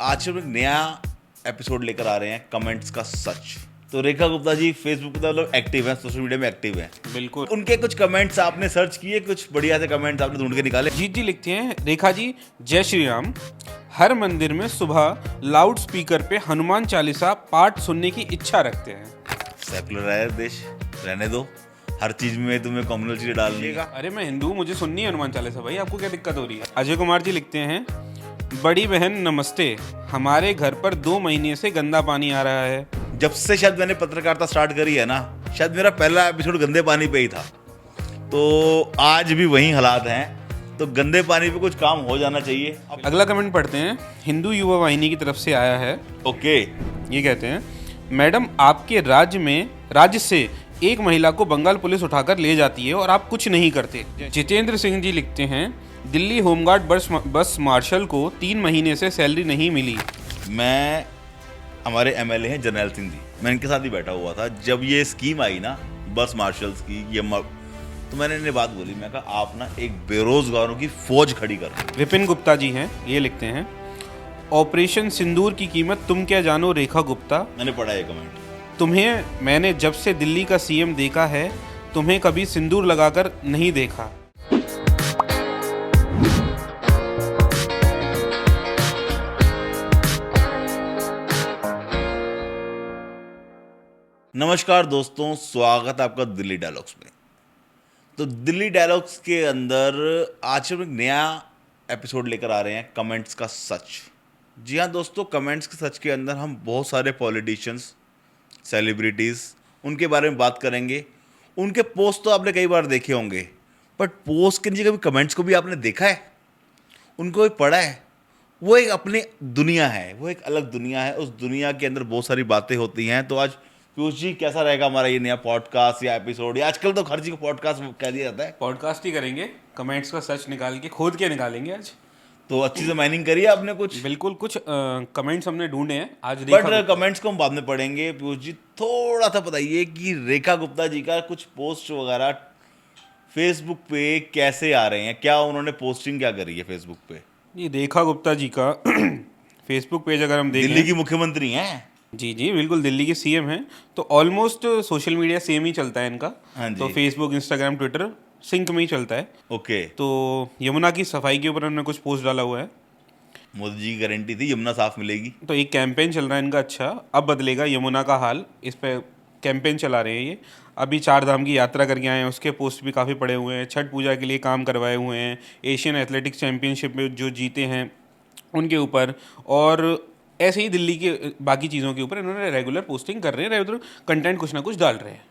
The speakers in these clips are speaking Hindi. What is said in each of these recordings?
आज हम एक नया एपिसोड लेकर आ रहे हैं, कमेंट्स का सच। तो रेखा गुप्ता जी फेसबुक पर मतलब एक्टिव है, सोशल मीडिया में एक्टिव है। बिल्कुल। उनके कुछ कमेंट्स आपने सर्च किए, कुछ बढ़िया से कमेंट्स आपने ढूंढ के निकाले। जीत जी लिखते हैं, रेखा जी जय श्री राम। हर मंदिर में सुबह लाउड स्पीकर पे हनुमान चालीसा पाठ सुनने की इच्छा रखते हैं। सेकुलर है देश, रहने दो। हर चीज में तुम्हें कम्युनल चीजें डाल दिएगा। अरे मैं हिंदू हूँ, मुझे सुननी है हनुमान चालीसा भाई, आपको क्या दिक्कत हो रही है। अजय कुमार जी लिखते हैं, बड़ी बहन नमस्ते, हमारे घर पर 2 महीने से गंदा पानी आ रहा है। जब से शायद मैंने पत्रकारिता स्टार्ट करी है ना, शायद मेरा पहला एपिसोड गंदे पानी पे ही था। तो आज भी वही हालात हैं, तो गंदे पानी पे कुछ काम हो जाना चाहिए। अगला कमेंट पढ़ते हैं, हिंदू युवा वाहिनी की तरफ से आया है। ओके, ये कहते हैं, मैडम आपके राज्य से एक महिला को बंगाल पुलिस उठाकर ले जाती है और आप कुछ नहीं करते। जितेंद्र सिंह जी लिखते हैं, दिल्ली होमगार्ड बस मार्शल को 3 महीने से सैलरी नहीं मिली। मैं हमारे एमएलए हैं जर्नैल सिंह जी, मैं इनके साथ ही बैठा हुआ था जब ये स्कीम आई ना बस मार्शल्स की। तो मैंने इन्हें बात बोली, मैं कहा आप ना एक बेरोजगारों की फौज खड़ी कर। विपिन गुप्ता जी हैं, ये लिखते हैं, ऑपरेशन सिंदूर की कीमत तुम क्या जानो रेखा गुप्ता। मैंने पढ़ा ये कमेंट। तुम्हें मैंने जब से दिल्ली का सीएम देखा है, तुम्हें कभी सिंदूर लगाकर नहीं देखा। नमस्कार दोस्तों, स्वागत है आपका दिल्ली डायलॉग्स में। तो दिल्ली डायलॉग्स के अंदर आज हम एक नया एपिसोड लेकर आ रहे हैं, कमेंट्स का सच। जी हाँ दोस्तों, कमेंट्स के सच के अंदर हम बहुत सारे पॉलिटिशियंस, सेलिब्रिटीज़, उनके बारे में बात करेंगे। उनके पोस्ट तो आपने कई बार देखे होंगे, बट पोस्ट के नीचे कभी कमेंट्स को भी आपने देखा है, उनको भी पढ़ा है? वो एक अपनी दुनिया है, वो एक अलग दुनिया है। उस दुनिया के अंदर बहुत सारी बातें होती हैं। तो आज पीयूष जी, कैसा रहेगा हमारा ये नया पॉडकास्ट या एपिसोड? या आजकल तो हर चीज़ को पॉडकास्ट कह दिया जाता है। पॉडकास्ट ही करेंगे, कमेंट्स का सच निकाल के खोद के निकालेंगे आज। तो अच्छी से माइनिंग करिए आपने कुछ। बिल्कुल, कुछ कमेंट्स हमने ढूंढे हैं आज। बट कमेंट्स को हम बाद में पढ़ेंगे। पीयूष जी थोड़ा सा बताइए कि रेखा गुप्ता जी का कुछ पोस्ट वगैरह फेसबुक पे कैसे आ रहे हैं, क्या उन्होंने पोस्टिंग क्या करी है फेसबुक पे? ये रेखा गुप्ता जी का फेसबुक पेज अगर हम देखें, दिल्ली की मुख्यमंत्री हैं। जी जी बिल्कुल, दिल्ली के सीएम हैं। तो ऑलमोस्ट सोशल मीडिया सेम ही चलता है इनका। हाँ जी। तो फेसबुक, इंस्टाग्राम, ट्विटर सिंक में ही चलता है। ओके। तो यमुना की सफाई के ऊपर उन्होंने कुछ पोस्ट डाला हुआ है। मोदी जी की गारंटी थी यमुना साफ मिलेगी। तो एक कैंपेन चल रहा है इनका, अच्छा अब बदलेगा यमुना का हाल, इस पे कैंपेन चला रहे हैं ये। अभी 4 धाम की यात्रा करके आए हैं, उसके पोस्ट भी काफ़ी पड़े हुए हैं। छठ पूजा के लिए काम करवाए हुए हैं, एशियन एथलेटिक्स चैम्पियनशिप में जो जीते हैं उनके ऊपर, और ऐसे ही दिल्ली के बाकी चीज़ों के ऊपर इन्होंने रेगुलर पोस्टिंग कर रहे हैं, रेगुलर कंटेंट कुछ ना कुछ डाल रहे हैं।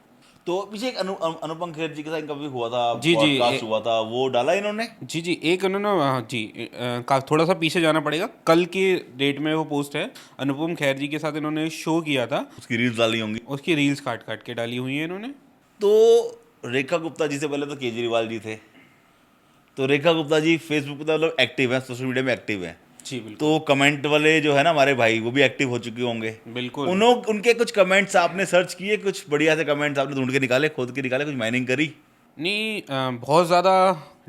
तो पीछे एक अनुपम खेर जी के साथ इनका भी हुआ था, जी, पॉडकास्ट हुआ था, वो डाला इन्होंने। जी जी, एक उन्होंने, हाँ जी, थोड़ा सा पीछे जाना पड़ेगा, कल के डेट में वो पोस्ट है। अनुपम खेर जी के साथ इन्होंने शो किया था, उसकी रील्स डाली होंगी, उसकी रील्स काट काट के डाली हुई है इन्होंने। तो रेखा गुप्ता जी से पहले तो केजरीवाल जी थे। तो रेखा गुप्ता जी फेसबुक पर मतलब एक्टिव है, सोशल मीडिया में एक्टिव है। जी बिल्कुल। तो कमेंट वाले जो है ना हमारे भाई, वो भी एक्टिव हो चुके होंगे। बिल्कुल। उनके कुछ कमेंट्स आपने सर्च किए, कुछ बढ़िया से कमेंट्स आपने ढूंढ के निकाले, खोद के निकाले, कुछ माइनिंग करी? नहीं, बहुत ज़्यादा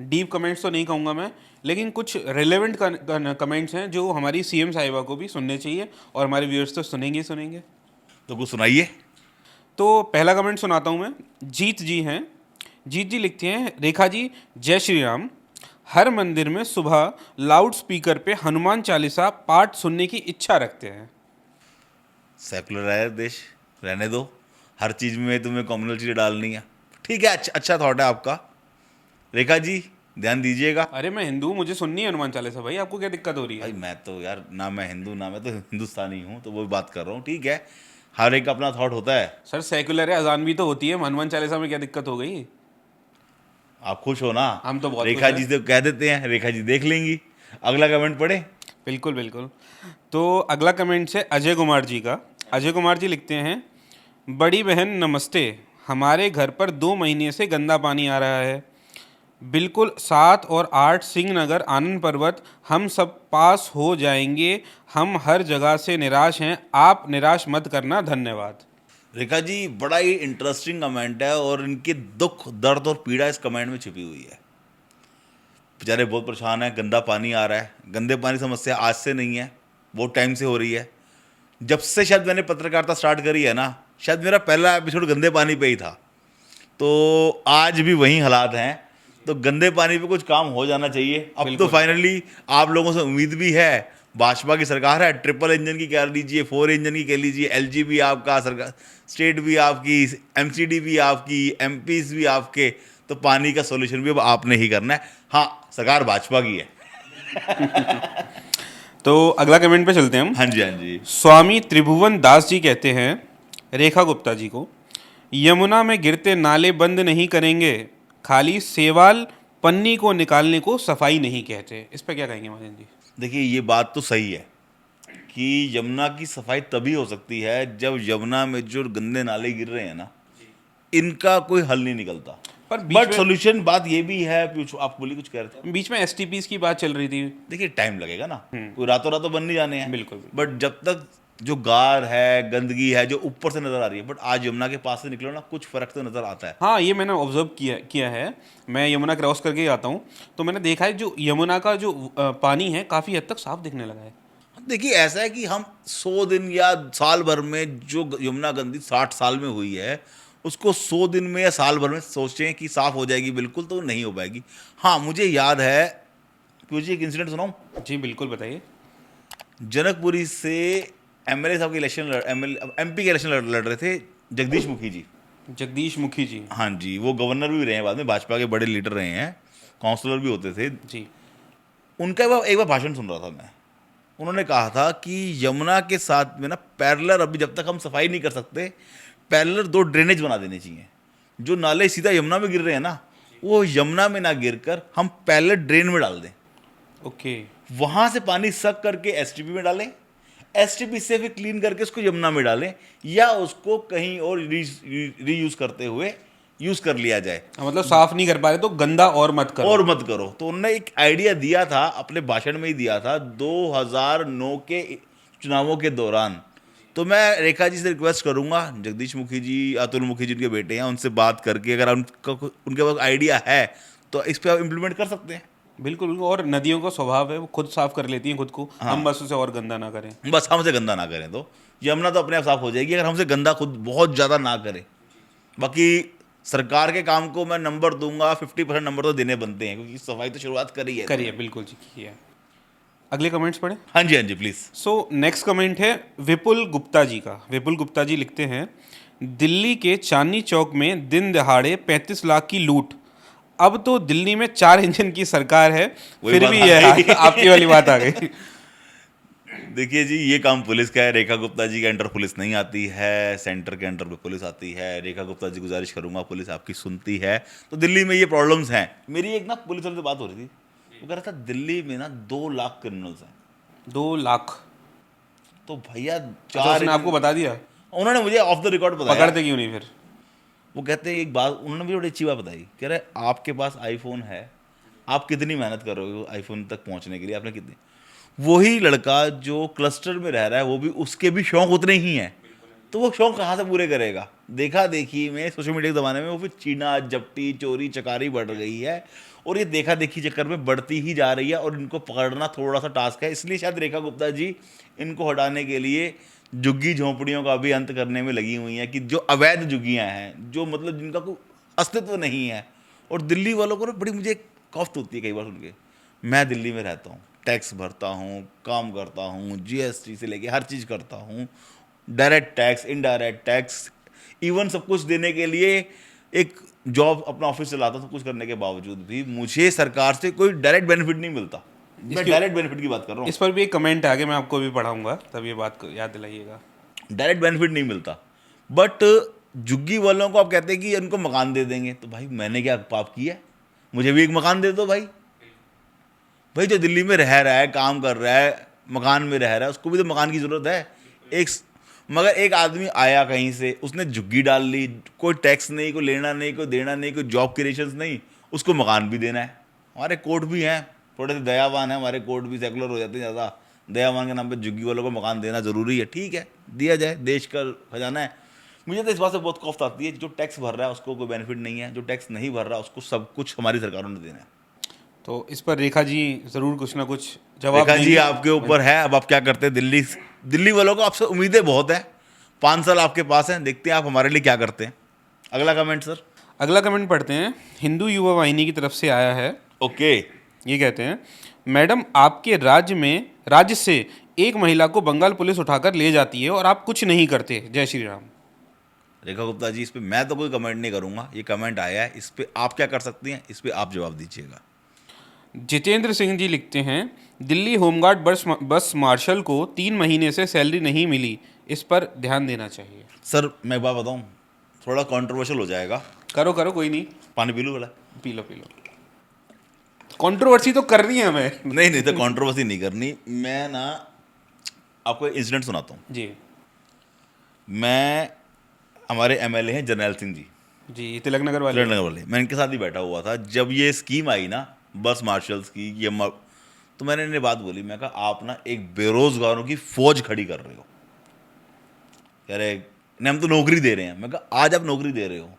डीप कमेंट्स तो नहीं कहूँगा मैं, लेकिन कुछ रिलेवेंट कमेंट्स हैं जो हमारी सीएम साहिबा को भी सुनने चाहिए, और हमारे व्यूअर्स तो सुनेंगे ही सुनेंगे। तो कुछ सुनाइए। तो पहला कमेंट सुनाता हूँ मैं। जीत जी हैं, जीत जी लिखते हैं, रेखा जी जय श्री राम। हर मंदिर में सुबह लाउड स्पीकर पे हनुमान चालीसा पाठ सुनने की इच्छा रखते हैं। सेकुलर है देश, रहने दो। हर चीज़ में तुम्हें कम्युनल चीज़ें डालनी है। ठीक है, अच्छा थॉट है आपका। रेखा जी ध्यान दीजिएगा। अरे मैं हिंदू हूँ, मुझे सुननी है हनुमान चालीसा भाई, आपको क्या दिक्कत हो रही है। भाई मैं तो यार, ना मैं हिंदू ना मैं तो हिंदुस्तानी हूँ, तो वो बात कर रहा हूँ। ठीक है, हर एक का अपना थॉट होता है। सर सेकुलर है, अजान भी तो होती है, हनुमान चालीसा में क्या दिक्कत हो गई। आप खुश हो ना? हम तो बहुत रेखा खुश जी हैं। से कह देते हैं, रेखा जी देख लेंगी। अगला कमेंट पढ़े। बिल्कुल बिल्कुल। तो अगला कमेंट है अजय कुमार जी का। अजय कुमार जी लिखते हैं, बड़ी बहन नमस्ते, हमारे घर पर 2 महीने से गंदा पानी आ रहा है। बिल्कुल 7 और 8 सिंह नगर आनंद पर्वत हम सब पास हो जाएंगे। हम हर जगह से निराश हैं, आप निराश मत करना, धन्यवाद। रेखा जी बड़ा ही इंटरेस्टिंग कमेंट है, और इनके दुख, दर्द और पीड़ा इस कमेंट में छिपी हुई है। बेचारे बहुत परेशान हैं, गंदा पानी आ रहा है। गंदे पानी समस्या आज से नहीं है, बहुत टाइम से हो रही है। जब से शायद मैंने पत्रकारिता स्टार्ट करी है ना, शायद मेरा पहला एपिसोड गंदे पानी पे ही था। तो आज भी वही हालात हैं। तो गंदे पानी पे कुछ काम हो जाना चाहिए। अब तो बिल्कुल। फाइनली आप लोगों से उम्मीद भी है, भाजपा की सरकार है, ट्रिपल इंजन की कह लीजिए, 4 इंजन की कह लीजिए, एलजी भी आपका, सरकार स्टेट भी आपकी, एमसीडी भी आपकी, एमपीज भी आपके। तो पानी का सोल्यूशन भी अब आपने ही करना है। हाँ, सरकार भाजपा की है। तो अगला कमेंट पे चलते हैं हम। हाँ जी, हाँ जी। स्वामी त्रिभुवन दास जी कहते हैं रेखा गुप्ता जी को, यमुना में गिरते नाले बंद नहीं करेंगे, खाली सेवाल पन्नी को निकालने को सफाई नहीं कहते। इस पर क्या कहेंगे महाजन जी? देखिए, ये बात तो सही है कि यमुना की सफाई तभी हो सकती है जब यमुना में जो गंदे नाले गिर रहे हैं ना, इनका कोई हल नहीं निकलता। पर बीच बट में सोल्यूशन बात ये भी है, आप बोलिए, कुछ कह रहे थे। बीच में एसटीपीज की बात चल रही थी। देखिए, टाइम लगेगा ना, कोई रातों रातों बन नहीं जाने हैं। बिल्कुल। बट जब तक जो गार है, गंदगी है जो ऊपर से नजर आ रही है, बट आज यमुना के पास से निकलो ना, कुछ फर्क तो नजर आता है। हाँ, ये मैंने ऑब्जर्व किया है। मैं यमुना क्रॉस करके ही आता हूँ, तो मैंने देखा है जो यमुना का जो पानी है काफ़ी हद तक साफ दिखने लगा है। देखिए, ऐसा है कि हम 100 दिन या साल भर में जो यमुना गंदी 60 साल में हुई है, उसको 100 दिन में या साल भर में सोचें कि साफ हो जाएगी, बिल्कुल तो नहीं हो पाएगी। हाँ, मुझे याद है, मुझे एक इंसिडेंट सुनाऊं। जी बिल्कुल, बताइए। जनकपुरी से एमएलए साहब के इलेक्शन, एमपी के इलेक्शन लड़ रहे थे जगदीश मुखी जी। जगदीश मुखी जी। हाँ जी, वो गवर्नर भी रहे हैं, बाद में भाजपा के बड़े लीडर रहे हैं, काउंसलर भी होते थे। जी। उनका एक बार भाषण सुन रहा था मैं। उन्होंने कहा था कि यमुना के साथ में ना पैरेलल, अभी जब तक हम सफाई नहीं कर सकते, पैरेलल 2 ड्रेनेज बना देने चाहिए। जो नाले सीधा यमुना में गिर रहे हैं ना, वो यमुना में ना गिरकर हम पैरेलल ड्रेन में डाल दें। ओके। वहां से पानी सक करके एसटीपी में डालें, एसटीपी से फिर क्लीन करके उसको यमुना में डालें, या उसको कहीं और रीयूज करते हुए यूज कर लिया जाए। मतलब साफ नहीं कर पा रहे तो गंदा और मत करो। और मत करो। तो उन्होंने एक आइडिया दिया था, अपने भाषण में ही दिया था 2009 के चुनावों के दौरान। तो मैं रेखा जी से रिक्वेस्ट करूंगा, जगदीश मुखी जी, अतुल मुखी जी उनके बेटे हैं, उनसे बात करके अगर उनके पास आइडिया है तो इस पर आप इम्प्लीमेंट कर सकते हैं। बिल्कुल बिल्कुल। और नदियों का स्वभाव है वो खुद साफ कर लेती हैं खुद को। हम बस उसे और गंदा ना करें। बस हमसे गंदा ना करें तो यमुना तो अपने आप साफ हो जाएगी, अगर हमसे गंदा खुद बहुत ज़्यादा ना करें। बाकी सरकार के काम को मैं नंबर दूंगा, 50% नंबर तो देने बनते हैं, क्योंकि सफाई तो शुरुआत करी है। करिए, बिल्कुल जी, किया। अगले कमेंट्स पढ़े। हाँ जी, हाँ जी, प्लीज़। सो नेक्स्ट कमेंट है विपुल गुप्ता जी का। विपुल गुप्ता जी लिखते हैं, दिल्ली के चांदनी चौक में दिन दहाड़े 35 लाख की लूट। अब तो दिल्ली में 4 इंजन की सरकार है, वही फिर बात भी आ ये गई। आपकी वाली बात आ गई। देखिए जी, ये काम पुलिस का है। रेखा गुप्ता जी के अंडर पुलिस नहीं आती है, सेंटर के अंडर पे पुलिस आती है। रेखा गुप्ता जी, गुजारिश करूंगा, पुलिस आपकी सुनती है तो दिल्ली में ये प्रॉब्लम्स हैं। मेरी एक ना पुलिस वाले से बात हो रही थी, वो कह रहा था दिल्ली में ना 2 लाख क्रिमिनल्स हैं। 2 लाख? तो भैया अच्छा, 4 उसने आपको बता दिया? उन्होंने मुझे ऑफ द रिकॉर्ड बताया। पकड़ते क्यों नहीं फिर? वो कहते हैं एक बात, उन्होंने भी बड़ी अच्छी बात बताई। कह रहे आपके पास आईफोन है, आप कितनी मेहनत कर रहे हो आईफोन तक पहुंचने के लिए, आपने कितनी। वही लड़का जो क्लस्टर में रह रहा है, वो भी, उसके भी शौक उतने ही हैं, तो वो शौक कहाँ से पूरे करेगा। देखा देखी में, सोशल मीडिया के ज़माने में वो फिर चीना जप्टी चोरी चकारी बढ़ गई है, और ये देखा देखी चक्कर में बढ़ती ही जा रही है, और इनको पकड़ना थोड़ा सा टास्क है। इसलिए शायद रेखा गुप्ता जी इनको हटाने के लिए झुग्गी झोंपड़ियों का भी अंत करने में लगी हुई हैं, कि जो अवैध झुग्गियाँ हैं, जो मतलब जिनका कोई अस्तित्व नहीं है। और दिल्ली वालों को ना बड़ी मुझे कॉफ्त होती है कई बार सुन के। मैं दिल्ली में रहता हूँ, टैक्स भरता हूँ, काम करता हूँ, जीएसटी से लेके हर चीज़ करता हूँ, direct tax, indirect tax, even सब कुछ देने के लिए एक जॉब, अपना ऑफिस चलाता हूँ, सब कुछ करने के बावजूद भी मुझे सरकार से कोई डायरेक्ट बेनिफिट नहीं मिलता। मैं डायरेक्ट बेनिफिट की बात कर रहा हूँ। इस पर भी एक कमेंट आ गया, मैं आपको भी पढ़ाऊंगा, तब ये बात को याद दिलाइएगा। डायरेक्ट बेनिफिट नहीं मिलता। बट झुग्गी वालों को आप कहते हैं कि उनको मकान दे देंगे, तो भाई मैंने क्या पाप किया है, मुझे भी एक मकान दे दो भाई। भाई जो दिल्ली में रह रहा है, काम कर रहा है, मकान में रह रहा है, उसको भी तो मकान की ज़रूरत है। मगर एक आदमी आया कहीं से, उसने झुग्गी डाल ली, कोई टैक्स नहीं, कोई लेना नहीं, कोई देना नहीं, कोई जॉब क्रिएशंस नहीं, उसको मकान भी देना है। हमारे कोर्ट भी हैं, थोड़े से दयावान हैं हमारे कोर्ट भी, सेकुलर हो जाते हैं ज़्यादा। दयावान के नाम पे झुग्गी वालों को मकान देना ज़रूरी है, ठीक है, दिया जाए, देश का खजाना है। मुझे तो इस बात से बहुत कॉफ्त आती है, जो टैक्स भर रहा है उसको कोई बेनिफिट नहीं है, जो टैक्स नहीं भर रहा उसको सब कुछ हमारी सरकारों ने देना है। तो इस पर रेखा जी ज़रूर कुछ ना कुछ जवाब रेखा जी देंगी। आपके ऊपर है, अब आप क्या करते हैं। दिल्ली वालों को आपसे उम्मीदें बहुत है, 5 साल आपके पास हैं, देखते हैं आप हमारे लिए क्या करते हैं। अगला कमेंट सर। अगला कमेंट पढ़ते हैं, हिंदू युवा वाहिनी की तरफ से आया है। ओके। ये कहते हैं, मैडम आपके राज्य से एक महिला को बंगाल पुलिस उठाकर ले जाती है और आप कुछ नहीं करते। जय श्री राम। रेखा गुप्ता जी, इस पे मैं तो कोई कमेंट नहीं करूंगा, ये कमेंट आया है, इस पे आप क्या कर सकती हैं, इस पे आप जवाब दीजिएगा। जितेंद्र सिंह जी लिखते हैं, दिल्ली होमगार्ड बस मार्शल को 3 महीने से सैलरी नहीं मिली, इस पर ध्यान देना चाहिए। सर मैं एक बात बताऊं, थोड़ा कंट्रोवर्शियल हो जाएगा। करो करो, कोई नहीं, पानी पी लूं वाला? P low P low. Controversy तो करनी है हमें। नहीं नहीं, तो कंट्रोवर्सी नहीं करनी। मैं ना आपको एक इंसिडेंट सुनाता हूँ। जी मैं हमारे एमएलए हैं जर्नैल सिंह जी, जी, तिलक नगर वाले। नगर वाले, मैं इनके साथ ही बैठा हुआ था जब ये स्कीम आई ना, बस मार्शल्स की, तो मैंने इन्हें बात बोली, मैं कहा आप ना एक बेरोजगारों की फौज खड़ी कर रहे हो। कह रहे नहीं हम तो नौकरी दे रहे हैं। मैं कहा आज आप नौकरी दे रहे हो,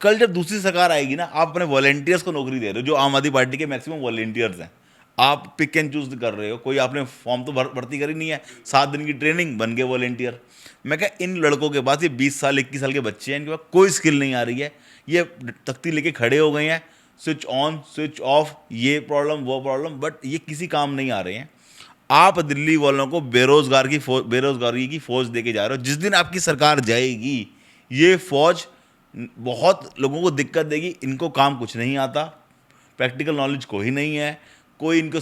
कल जब दूसरी सरकार आएगी ना, आप अपने वॉलेंटियर्स को नौकरी दे रहे हो, जो आम आदमी पार्टी के मैक्सिमम वॉलेंटियर्स हैं। आप पिक एंड चूज कर रहे हो, कोई आपने फॉर्म तो भर्ती करी नहीं है, 7 दिन की ट्रेनिंग, बन गए वॉलेंटियर। मैं कहा इन लड़कों के पास, ये 20 साल 21 साल के बच्चे हैं, इनके पास कोई स्किल नहीं आ रही है, ये तख्ती लेके खड़े हो गए हैं, स्विच ऑन स्विच ऑफ, ये प्रॉब्लम वो प्रॉब्लम, बट ये किसी काम नहीं आ रहे हैं। आप दिल्ली वालों को बेरोजगारी की फौज देके जा रहे हो। जिस दिन आपकी सरकार जाएगी, ये फौज बहुत लोगों को दिक्कत देगी। इनको काम कुछ नहीं आता, प्रैक्टिकल नॉलेज कोई नहीं है, कोई इनको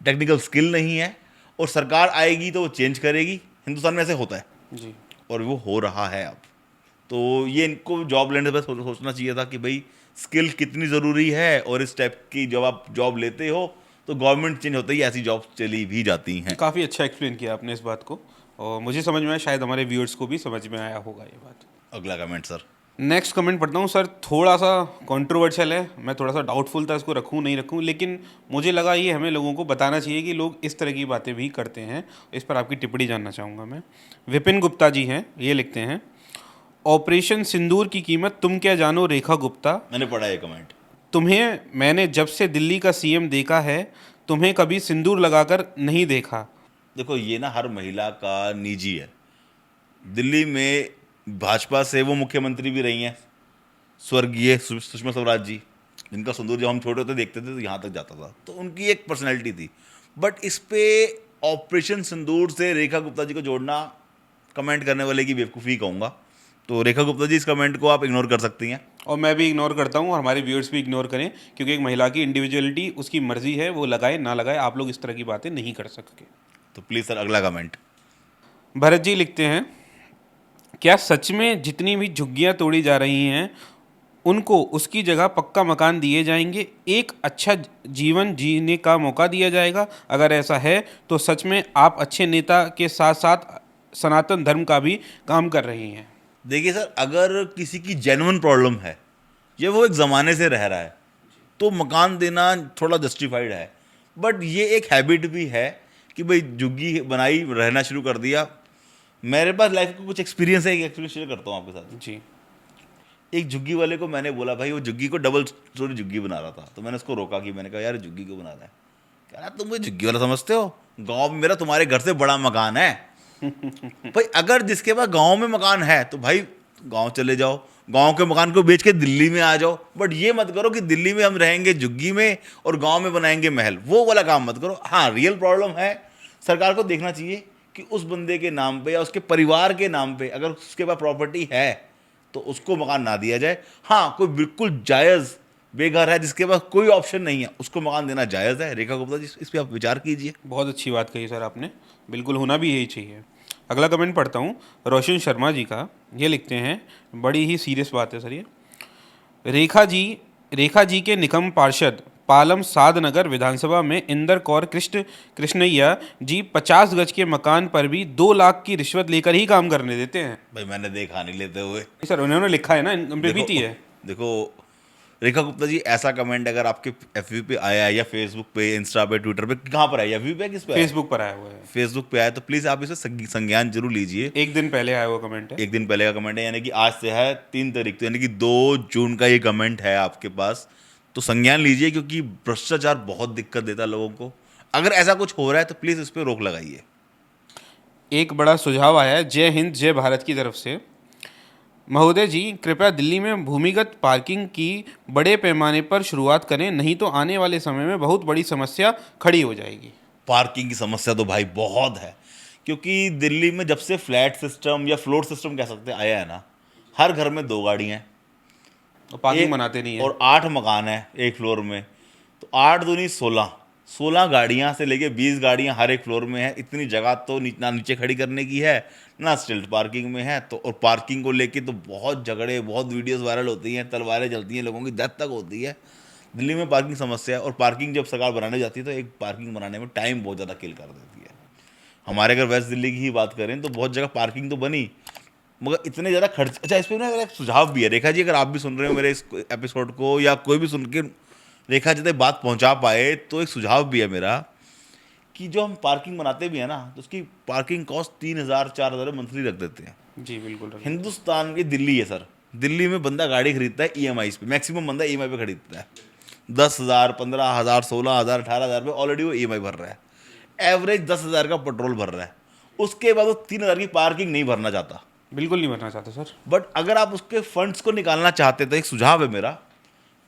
टेक्निकल स्किल नहीं है, और सरकार आएगी तो वो चेंज करेगी। हिंदुस्तान में ऐसे होता है जी, और वो हो रहा है अब। तो ये इनको जॉब लेने से पहले सोचना चाहिए था कि भाई स्किल कितनी ज़रूरी है, और इस टाइप की जब आप जॉब लेते हो तो गवर्नमेंट चेंज होते ही ऐसी जॉब चली भी जाती हैं। काफ़ी अच्छा एक्सप्लेन किया आपने इस बात को, और मुझे समझ में आया, शायद हमारे व्यूअर्स को भी समझ में आया होगा ये बात। अगला कमेंट सर। नेक्स्ट कमेंट पढ़ता हूँ सर, थोड़ा सा कंट्रोवर्शियल है, मैं थोड़ा सा डाउटफुल था इसको रखूँ नहीं रखूँ, लेकिन मुझे लगा ये हमें लोगों को बताना चाहिए कि लोग इस तरह की बातें भी करते हैं। इस पर आपकी टिप्पणी जानना चाहूँगा मैं। विपिन गुप्ता जी हैं, ये लिखते हैं, ऑपरेशन सिंदूर की कीमत तुम क्या जानो रेखा गुप्ता, मैंने पढ़ा ये कमेंट। तुम्हें मैंने जब से दिल्ली का सीएम देखा है, तुम्हें कभी सिंदूर लगाकर नहीं देखा। देखो ये ना हर महिला का निजी है। दिल्ली में भाजपा से वो मुख्यमंत्री भी रही हैं, स्वर्गीय सुषमा स्वराज जी, जिनका सिंदूर जब हम छोटे होते देखते थे तो यहाँ तक जाता था, तो उनकी एक पर्सनैलिटी थी। बट इस पे ऑपरेशन सिंदूर से रेखा गुप्ता जी को जोड़ना कमेंट करने वाले की बेवकूफ़ी कहूँगा। तो रेखा गुप्ता जी, इस कमेंट को आप इग्नोर कर सकती हैं। और मैं भी इग्नोर करता हूँ, और हमारे व्यूअर्स भी इग्नोर करें, क्योंकि एक महिला की इंडिविजुअलिटी, उसकी मर्जी है, वो लगाए ना लगाए, आप लोग इस तरह की बातें नहीं कर सकते। तो प्लीज़ सर अगला कमेंट। भरत जी लिखते हैं, क्या सच में जितनी भी झुग्गियाँ तोड़ी जा रही हैं उनको उसकी जगह पक्का मकान दिए जाएंगे, एक अच्छा जीवन जीने का मौका दिया जाएगा? अगर ऐसा है तो सच में आप अच्छे नेता के साथ साथ सनातन धर्म का भी काम कर रही हैं। देखिए सर, अगर किसी की जेन्युइन प्रॉब्लम है, ये वो एक ज़माने से रह रहा है, तो मकान देना थोड़ा जस्टिफाइड है। बट ये एक हैबिट भी है कि भाई झुग्गी बनाई, रहना शुरू कर दिया। मेरे पास लाइफ का कुछ एक्सपीरियंस है, एक एक्सपीरियंस शेयर करता हूँ आपके साथ। जी एक झुग्गी वाले को मैंने बोला, भाई वो झुग्गी को डबल स्टोरी झुग्गी बना रहा था, तो मैंने उसको रोका कि मैंने कहा यार झुग्गी क्यों बना रहा है? कह रहा तुम मुझे झुग्गी वाला समझते हो, गाँव में मेरा तुम्हारे घर से बड़ा मकान है। भाई अगर जिसके पास गाँव में मकान है तो भाई गाँव चले जाओ, गांव के मकान को बेच के दिल्ली में आ जाओ। बट ये मत करो कि दिल्ली में हम रहेंगे झुग्गी में और गांव में बनाएंगे महल, वो वाला काम मत करो। हाँ रियल प्रॉब्लम है, सरकार को देखना चाहिए कि उस बंदे के नाम पे या उसके परिवार के नाम पे अगर उसके पास प्रॉपर्टी है तो उसको मकान ना दिया जाए। हाँ कोई बिल्कुल जायज़ बेघर है जिसके पास कोई ऑप्शन नहीं है, उसको मकान देना जायज़ है। रेखा गुप्ता जी, इस पर आप विचार कीजिए। बहुत अच्छी बात कही सर आपने, बिल्कुल होना भी यही चाहिए। अगला कमेंट पढ़ता हूँ रोशन शर्मा जी का, ये लिखते हैं, बड़ी ही सीरियस बात है सर ये। रेखा जी के निकम पार्षद पालम साध नगर विधानसभा में इंदर कौर कृष्णैया जी 50 गज के मकान पर भी 2 लाख की रिश्वत लेकर ही काम करने देते हैं। भाई मैंने देखा नहीं लेते हुए। सर उन्होंने लिखा है ना, इन पे बीती है। देखो रेखा गुप्ता जी, ऐसा कमेंट अगर आपके एफबी पे आया है या फेसबुक पे, इंस्टा पे, ट्विटर पे, कहाँ पर आया? एफबी पे, किस पे आया? फेसबुक पर आया हुआ है। फेसबुक पे आया तो प्लीज़ आप इसे संज्ञान जरूर लीजिए। एक दिन पहले आया हुआ कमेंट है। एक दिन पहले का कमेंट है, यानी कि आज से है 3 तारीख, तो यानी कि 2 जून का ये कमेंट है आपके पास। तो संज्ञान लीजिए, क्योंकि भ्रष्टाचार बहुत दिक्कत देता है लोगों को। अगर ऐसा कुछ हो रहा है तो प्लीज़ इस पर रोक लगाइए। एक बड़ा सुझाव आया है जय हिंद जय भारत की तरफ से। महोदय जी, कृपया दिल्ली में भूमिगत पार्किंग की बड़े पैमाने पर शुरुआत करें, नहीं तो आने वाले समय में बहुत बड़ी समस्या खड़ी हो जाएगी। पार्किंग की समस्या तो भाई बहुत है, क्योंकि दिल्ली में जब से फ्लैट सिस्टम या फ्लोर सिस्टम कह सकते हैं आया है ना, हर घर में 2 गाड़ियाँ हैं, और पार्किंग एक बनाते नहीं है। और 8 मकान है एक फ्लोर में, तो 8 दूनी 16 गाड़ियाँ से लेके 20 गाड़ियाँ हर एक फ्लोर में है। इतनी जगह तो ना नीचे खड़ी करने की है, ना स्टिल्ट पार्किंग में है। तो और पार्किंग को लेके तो बहुत झगड़े, बहुत वीडियोस वायरल होती हैं, तलवारें चलती हैं, लोगों की डेथ तक होती है। दिल्ली में पार्किंग समस्या है, और पार्किंग जब सरकार बनाने जाती है तो एक पार्किंग बनाने में टाइम बहुत ज़्यादा किल कर देती है। हमारे अगर वेस्ट दिल्ली की ही बात करें तो बहुत जगह पार्किंग तो बनी, मगर इतने ज़्यादा खर्च। अच्छा, इस पर ना एक सुझाव भी है रेखा जी, अगर आप भी सुन रहे हो मेरे इस एपिसोड को, या कोई भी सुन के रेखा जी तक बात पहुंचा पाए, तो एक सुझाव भी है मेरा कि जो हम पार्किंग बनाते भी है ना, तो उसकी पार्किंग कॉस्ट 3,000-4,000 मंथली रख देते हैं। जी बिल्कुल रखिए। हिंदुस्तान की दिल्ली है सर, दिल्ली में बंदा गाड़ी खरीदता है EMI पे, मैक्सिमम बंदा EMI पे खरीदता है। 10,000, 15,000, 16,000, 18,000 पे ऑलरेडी वो EMI भर रहा है। एवरेज 10,000 का पेट्रोल भर रहा है, उसके बाद वो 3,000 की पार्किंग नहीं भरना चाहता। बिल्कुल नहीं भरना चाहता सर। बट अगर आप उसके फंड्स को निकालना चाहते तो एक सुझाव है मेरा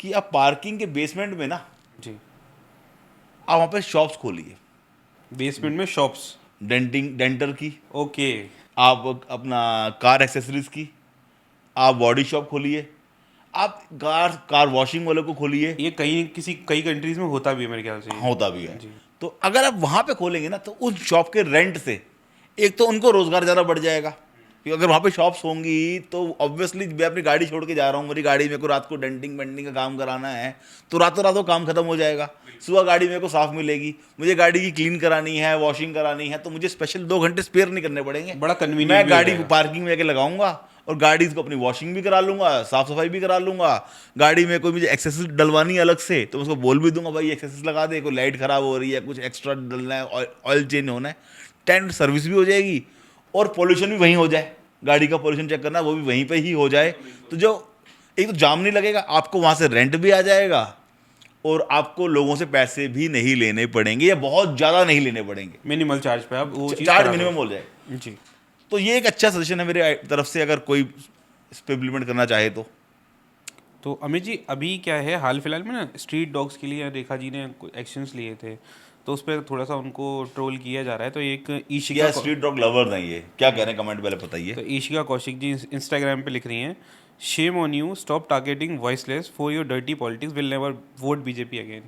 कि आप पार्किंग के बेसमेंट में ना, जी, आप वहाँ पे शॉप्स खोलिए, बेसमेंट में शॉप्स। डेंटर की, ओके। आप अपना कार एक्सेसरीज की, आप बॉडी शॉप खोलिए, आप कार वॉशिंग वालों को खोलिए। ये कई कंट्रीज में होता भी है मेरे ख्याल से ये। होता भी है। जी। तो अगर आप वहाँ पे खोलेंगे ना, तो उस शॉप के रेंट से एक तो उनको रोजगार ज़्यादा बढ़ जाएगा, क्योंकि अगर वहाँ पे शॉप्स होंगी तो ऑब्वियसली मैं अपनी गाड़ी छोड़ के जा रहा हूँ, मेरी गाड़ी मेरे को रात को डेंटिंग वेंटिंग का काम कराना है, तो रातों रात वो काम खत्म हो जाएगा। सुबह गाड़ी मेरे को साफ मिलेगी, मुझे गाड़ी की क्लीन करानी है, वॉशिंग करानी है, तो मुझे स्पेशल 2 घंटे स्पेयर नहीं करने पड़ेंगे। बड़ा कन्वीनियंट मैं भी हो गाड़ी जाएगा। पार्किंग में जाके लगाऊंगा, और गाड़ी को अपनी वॉशिंग भी करा लूंगा, साफ सफाई भी करा लूंगा। गाड़ी में कोई मुझे एक्सेसरीज डलवानी है अलग से, तो उसको बोल भी दूंगा भाई एक्सेसरीज लगा दे, कोई लाइट खराब हो रही है, कुछ एक्स्ट्रा डलना है, ऑयल चेंज होना है, टेंट सर्विस भी हो जाएगी, और पोल्यूशन भी वहीं हो जाए, गाड़ी का पोल्यूशन चेक करना वो भी वहीं पे ही हो जाए। तो जो एक तो जाम नहीं लगेगा, आपको वहाँ से रेंट भी आ जाएगा, और आपको लोगों से पैसे भी नहीं लेने पड़ेंगे, या बहुत ज़्यादा नहीं लेने पड़ेंगे, मिनिमल चार्ज पे आप वो चीज़ चार्ज करा मिनिमम दो। हो जाए। जी। तो ये एक अच्छा सजेशन है मेरे तरफ से, अगर कोई इस पर इम्प्लीमेंट करना चाहे तो। तो अमित जी, अभी क्या है हाल फिलहाल में ना, स्ट्रीट डॉग्स के लिए रेखा जी ने एक्शंस लिए थे, तो उस पर थोड़ा सा उनको ट्रोल किया जा रहा है। तो एक ईशिका क्या स्ट्रीट डॉग लवर नहीं है, क्या कह रहे हैं कमेंट पहले बताइए। तो ईशिका कौशिक जी इंस्टाग्राम पे लिख रही हैं, shame on you, stop targeting voiceless for your dirty politics, will never vote BJP again.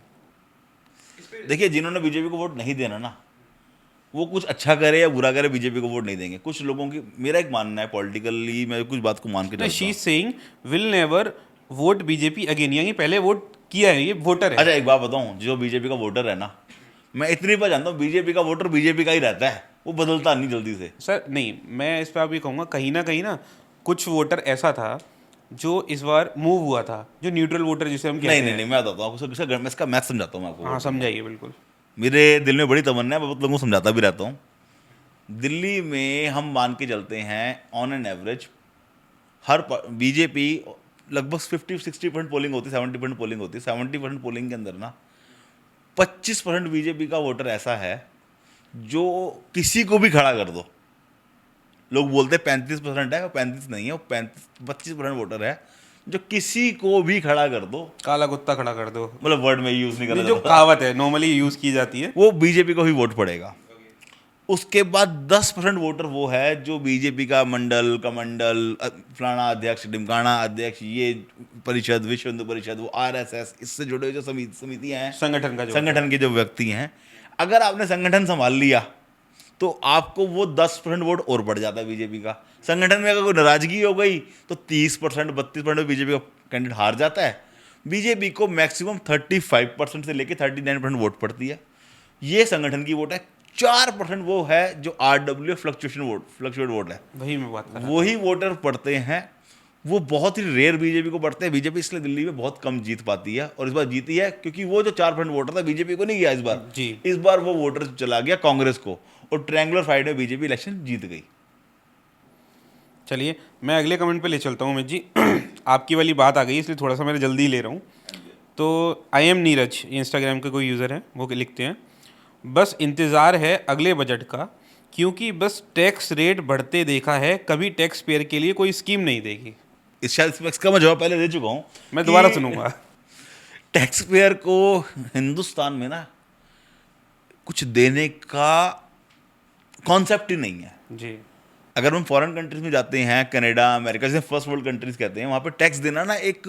देखिए, जिन्होंने बीजेपी को वोट नहीं देना ना, वो कुछ अच्छा करे या बुरा करे, बीजेपी को वोट नहीं देंगे। कुछ लोगों की, मेरा एक मानना है पॉलिटिकली, मैं कुछ बात को मान के नहीं, चलता शी हूँ। Is saying will never vote BJP again, यानी पहले वोट किया है, ये वोटर है। अच्छा, एक बात बताऊँ, जो बीजेपी का वोटर है ना, मैं इतनी बार जानता हूँ, बीजेपी का वोटर बीजेपी का ही रहता है, वो बदलता नहीं जल्दी से। सर नहीं, मैं इस पर आप ये कहूँगा, कहीं ना कुछ वोटर ऐसा था जो इस बार मूव हुआ था, जो न्यूट्रल वोटर जिसे हम कहते नहीं नहीं हैं। नहीं, मैं बताता हूँ आपको, मैं इसका मैथ समझाता हूँ मैं आपको। हाँ समझाइए बिल्कुल। मेरे दिल में बड़ी तमन्ना है, मैं बहुत लोगों को समझाता भी रहता हूँ। दिल्ली में हम मान के चलते हैं on an average, her BJP लगभग 50-60% पोलिंग होती है, 70% पोलिंग होती है। 70% पोलिंग के अंदर ना 25% बीजेपी का वोटर ऐसा है जो किसी को भी खड़ा कर दो। लोग बोलते हैं 35% है, वो 35 नहीं है, वो 25% वोटर है जो किसी को भी खड़ा कर दो, काला कुत्ता खड़ा कर दो, मतलब वर्ड में यूज नहीं करना जो चाहता, कहावत है नॉर्मली यूज की जाती है। वो बीजेपी को ही वोट पड़ेगा। उसके बाद 10% वोटर वो है जो बीजेपी का मंडल कमंडल, फलाना अध्यक्ष, ढिमकाना अध्यक्ष, ये परिषद, विश्व हिंदू परिषद, वो RSS, इससे जुड़े हुए जो समितियां हैं, संगठन का जो संगठन के जो व्यक्ति हैं, अगर आपने संगठन संभाल लिया तो आपको वो 10% वोट और बढ़ जाता है बीजेपी का। संगठन में अगर कोई नाराजगी हो गई तो 30%, 32% बीजेपी का कैंडिडेट हार जाता है। बीजेपी को मैक्सिमम 35% से लेकर 39% वोट पड़ती है, ये संगठन की वोट है। 4% वो है जो RW फ्लक्चुएट वोट है, वही मैं बात कर रहा वही वोटर पड़ते हैं। वो बहुत ही रेयर बीजेपी को पड़ते हैं। बीजेपी इसलिए दिल्ली में बहुत कम जीत पाती है, और इस बार जीती है क्योंकि वो जो 4% वोटर था बीजेपी को नहीं गया इस बार। जी। इस बार वो वोटर चला गया कांग्रेस को, और ट्रायंगुलर फाइट में बीजेपी इलेक्शन जीत गई। चलिए मैं अगले कमेंट पे ले चलता हूँ अमित जी। आपकी वाली बात आ गई इसलिए थोड़ा सा मैं जल्दी ले रहा हूँ। तो आई एम नीरज, इंस्टाग्राम के कोई यूज़र हैं, वो लिखते हैं, बस इंतज़ार है अगले बजट का, क्योंकि बस टैक्स रेट बढ़ते देखा है, कभी टैक्स पेयर के लिए कोई स्कीम नहीं देगी। इसका मैं जवाब पहले दे चुका हूँ। मैं दोबारा सुनूंगा। टैक्स पेयर को हिंदुस्तान में ना कुछ देने का कॉन्सेप्ट ही नहीं है। जी। अगर हम फॉरेन कंट्रीज में जाते हैं, कनाडा, अमेरिका, जैसे फर्स्ट वर्ल्ड कंट्रीज कहते हैं, वहाँ पे टैक्स देना ना एक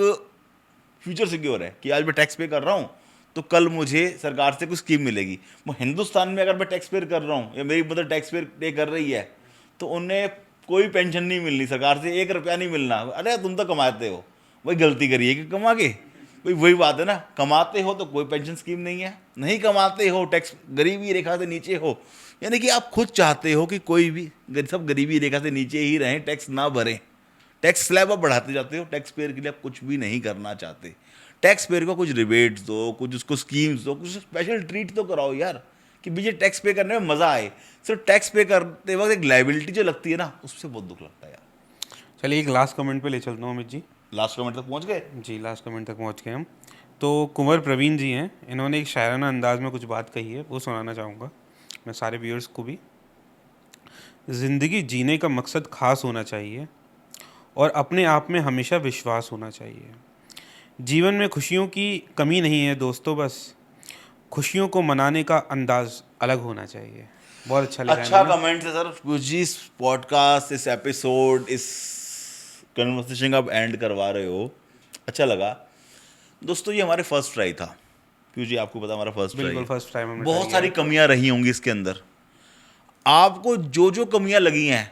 फ्यूचर सिक्योर है कि आज मैं टैक्स पे कर रहा हूँ तो कल मुझे सरकार से कुछ स्कीम मिलेगी। वो हिंदुस्तान में अगर मैं टैक्स पे कर रहा हूँ या मेरी मदर टैक्स पे कर रही है तो उन्हें कोई पेंशन नहीं मिलनी, सरकार से 1 रुपया नहीं मिलना। अरे तुम तो कमाते हो, वही गलती करिए कि कमा के, वही बात है ना, कमाते हो तो कोई पेंशन स्कीम नहीं है, नहीं कमाते हो टैक्स गरीबी रेखा से नीचे हो, यानी कि आप खुद चाहते हो कि कोई भी सब गरीबी रेखा से नीचे ही रहें, टैक्स ना भरें, टैक्स स्लैब आप बढ़ाते जाते हो, टैक्स पेयर के लिए आप कुछ भी नहीं करना चाहते। टैक्स पेयर को कुछ रिबेट्स दो, कुछ उसको स्कीम्स दो, कुछ स्पेशल ट्रीट तो कराओ यार, कि मुझे टैक्स पे करने में मज़ा आए। सिर्फ टैक्स पे करते वक्त एक लाइबिलिटी जो लगती है ना, उससे बहुत दुख लगता है यार। चलिए एक लास्ट कमेंट पे ले चलता हूँ अमित जी। लास्ट कमेंट तक पहुँच गए? जी, लास्ट कमेंट तक पहुँच गए हम। तो कुंवर प्रवीण जी हैं, इन्होंने एक शायराना अंदाज में कुछ बात कही है, वो सुनाना चाहूँगा मैं सारे व्यूअर्स को भी। ज़िंदगी जीने का मकसद ख़ास होना चाहिए और अपने आप में हमेशा विश्वास होना चाहिए। जीवन में खुशियों की कमी नहीं है दोस्तों, बस खुशियों को मनाने का अंदाज अलग होना चाहिए। बहुत अच्छा लगा। अच्छा कमेंट है सर। जी, इस पॉडकास्ट, इस एपिसोड, इस कन्वर्सेशन का आप एंड करवा रहे हो, अच्छा लगा दोस्तों। ये हमारे फर्स्ट ट्राई था, क्योंकि आपको पता हमारा फर्स्ट ट्राई, बिल्कुल फर्स्ट टाइम हमने बहुत सारी कमियां रही होंगी इसके अंदर। आपको जो जो कमियां लगी हैं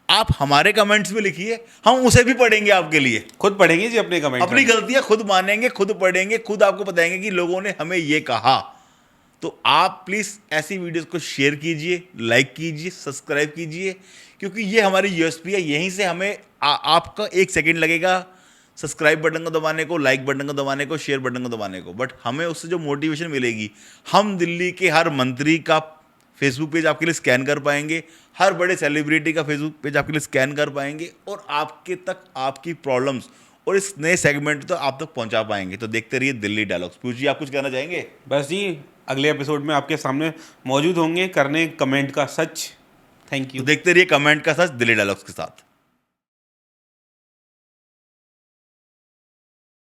आप हमारे कमेंट्स में लिखिए, हम उसे भी पढ़ेंगे आपके लिए। खुद पढ़ेंगे जी अपने कमेंट, अपनी गलतियां खुद मानेंगे, खुद पढ़ेंगे, खुद आपको बताएंगे कि लोगों ने हमें ये कहा। तो आप प्लीज़ ऐसी वीडियोस को शेयर कीजिए, लाइक कीजिए, सब्सक्राइब कीजिए, क्योंकि ये हमारी यूएसपी है। यहीं से हमें आपका 1 सेकेंड लगेगा सब्सक्राइब बटन को दबाने को, लाइक बटन को दबाने को, शेयर बटन को दबाने को, बट हमें उससे जो मोटिवेशन मिलेगी, हम दिल्ली के हर मंत्री का फेसबुक पेज आपके लिए स्कैन कर पाएंगे, हर बड़े सेलिब्रिटी का फेसबुक पेज आपके लिए स्कैन कर पाएंगे, और आपके तक आपकी प्रॉब्लम्स और इस नए सेगमेंट तो आप तक पहुंचा पाएंगे। तो देखते रहिए दिल्ली डायलॉग्स। पीयूष जी, आप कुछ कहना चाहेंगे? बस जी, अगले एपिसोड में आपके सामने मौजूद होंगे करने कमेंट का सच। Thank you. तो देखते रहिए कमेंट का सच दिल्ली डायलॉग्स के साथ।